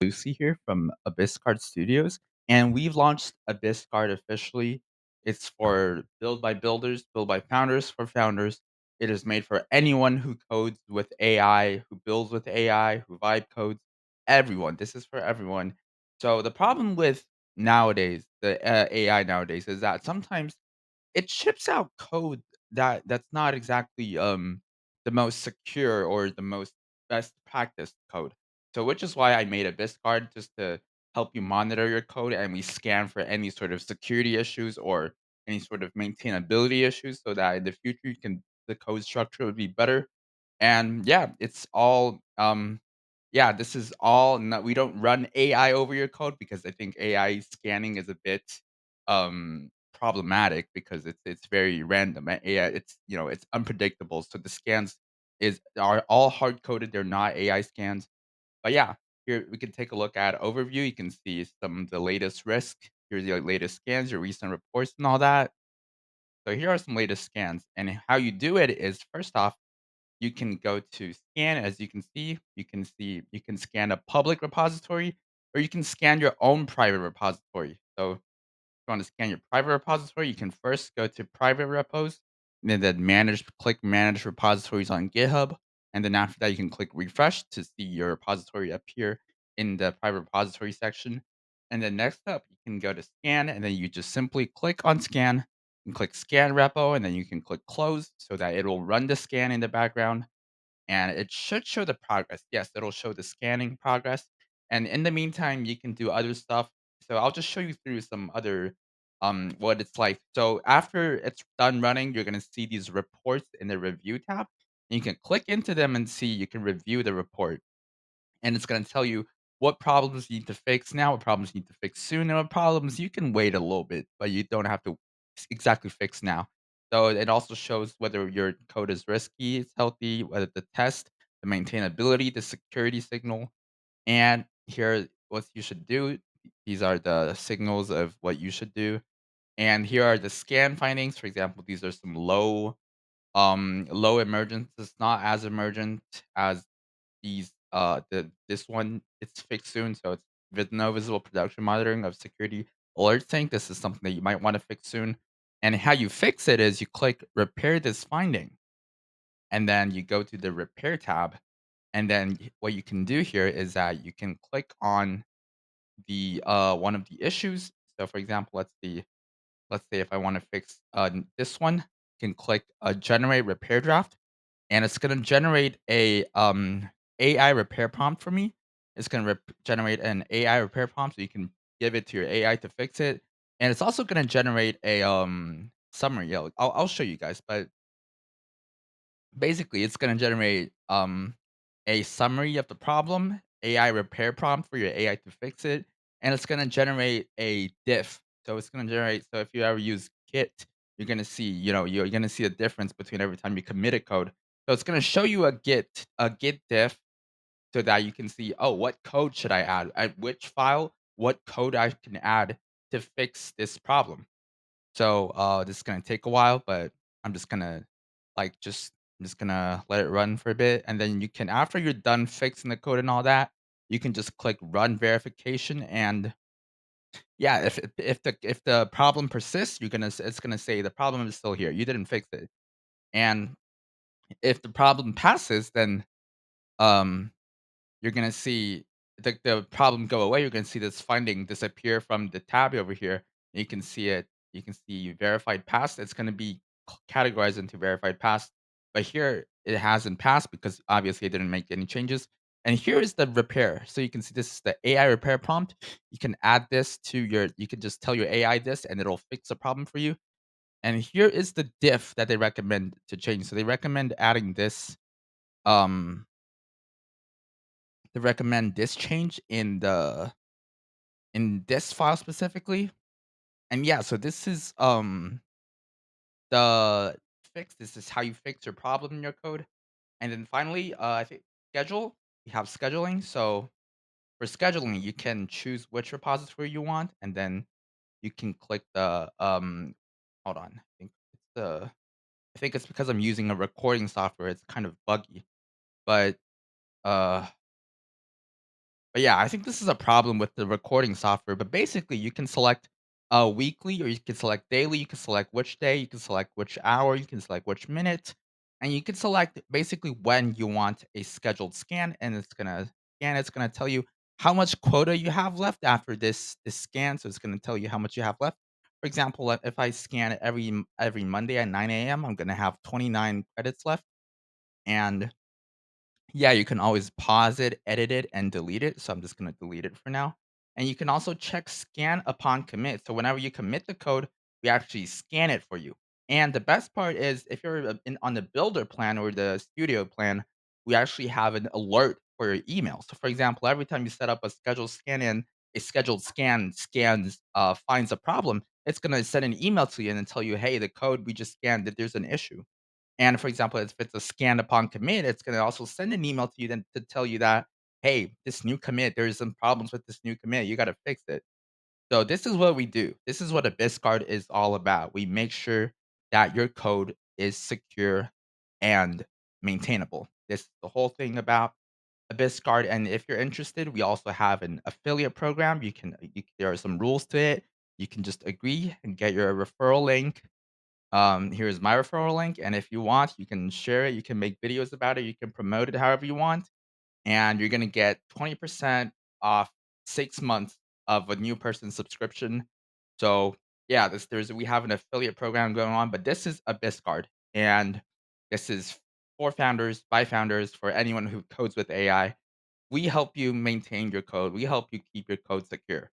Lucy here from Abyssguard Studios, and we've launched Abyssguard officially. It's for build by builders, build by founders for founders. It is made for anyone who codes with AI, who builds with AI, who vibe codes. Everyone. This is for everyone. So the problem with nowadays, the AI nowadays, is that sometimes it ships out code that's not exactly, the most secure or the most best practice code. So which is why I made a Abyssguard just to help you monitor your code, and we scan for any sort of security issues or any sort of maintainability issues so that in the future the code structure would be better. And yeah, it's all, yeah, this is all no we don't run AI over your code because I think AI scanning is a bit, problematic because it's very random. AI, it's unpredictable, so the scans are all hard coded, they're not AI scans. But yeah, here we can take a look at overview, you can see some of the latest risk, here's your latest scans, your recent reports and all that. So here are some latest scans, and how you do it is, first off, you can go to scan, as you can scan a public repository, or you can scan your own private repository. So, if you wanna scan your private repository, you can first go to private repos, and then click manage repositories on GitHub, and then after that, you can click refresh to see your repository appear in the private repository section. And then next up, you can go to scan, and then you just simply click on scan, and click scan repo, and then you can click close so that it'll run the scan in the background, and it should show the progress. Yes, it'll show the scanning progress, and in the meantime, you can do other stuff. So I'll just show you through some other, what it's like. So after it's done running, you're gonna see these reports in the review tab, and you can click into them and see you can review the report, and it's gonna tell you what problems you need to fix now, what problems you need to fix soon, and what problems you can wait a little bit, but you don't have to exactly fix now. So it also shows whether your code is risky, it's healthy, whether the test, the maintainability, the security signal, and here what you should do. These are the signals of what you should do. And here are the scan findings. For example, these are some low emergence. It's not as emergent as this one. It's fixed soon, so it's with no visible production monitoring of security alert sync. This is something that you might want to fix soon. And how you fix it is you click repair this finding, and then you go to the repair tab, and then what you can do here is that you can click on the one of the issues. So for example, let's say if I want to fix this one, you can click generate repair draft, and it's gonna generate a, AI repair prompt for me. It's gonna generate an AI repair prompt, so you can give it to your AI to fix it, and it's also gonna generate a, summary. Yeah, I'll show you guys, but basically, it's gonna generate, a summary of the problem, AI repair prompt for your AI to fix it, and it's gonna generate a diff. So it's gonna generate, so if you ever use Git, you're gonna see, you're gonna see a difference between every time you commit a code. So it's gonna show you a Git diff so that you can see, "Oh, what code should I add? At which file, what code I can add to fix this problem?" So, this is gonna take a while, but I'm just gonna, like, just I'm just gonna let it run for a bit, and then you can, after you're done fixing the code and all that, you can just click run verification, and yeah, if the problem persists, it's gonna say the problem is still here, you didn't fix it. And if the problem passes, then, um you're gonna see the problem go away. You're gonna see this finding disappear from the tab over here. You can see it. You can see verified passed. It's gonna be categorized into verified passed. But here it hasn't passed because obviously it didn't make any changes. And here is the repair. So you can see this is the AI repair prompt. You can add this to you can just tell your AI this and it'll fix the problem for you. And here is the diff that they recommend to change. So they recommend adding this. Um, they recommend this change in this file specifically. And yeah, so this is the fix. This is how you fix your problem in your code. And then finally, I think schedule. You have scheduling. So for scheduling, you can choose which repository you want, and then you can click the hold on. I think it's because I'm using a recording software, it's kind of buggy. But uh But yeah, I think this is a problem with the recording software, but basically you can select, weekly or you can select daily, you can select which day, you can select which hour, you can select which minute, and you can select basically when you want a scheduled scan, and it's gonna tell you how much quota you have left after this scan, so it's gonna tell you how much you have left. For example, if I scan it every Monday at 9 AM, I'm gonna have 29 credits left, and yeah, you can always pause it, edit it, and delete it, so I'm just gonna delete it for now. And you can also check scan upon commit, so whenever you commit the code, we actually scan it for you. And the best part is if you're, on the builder plan or the studio plan, we actually have an alert for your email. So, for example, every time you set up a scheduled scan in, a scheduled scan scans, finds a problem, it's gonna send an email to you and then tell you, "Hey, the code we just scanned, that there's an issue." And for example, if it's a scan upon commit, it's gonna also send an email to you then to tell you that, "Hey, this new commit, there's some problems with this new commit, you gotta fix it." So this is what we do. This is what Abyssguard is all about. We make sure that your code is secure and maintainable. This is the whole thing about Abyssguard, and if you're interested, we also have an affiliate program. There are some rules to it. You can just agree and get your referral link. Here's my referral link, and if you want, you can share it, you can make videos about it, you can promote it however you want, and you're gonna get 20% off 6 months of a new person subscription. So, yeah, there's we have an affiliate program going on, but this is a Biscard, and this is for founders, by founders, for anyone who codes with AI. We help you maintain your code, we help you keep your code secure,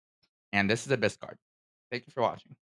and this is a Biscard. Thank you for watching.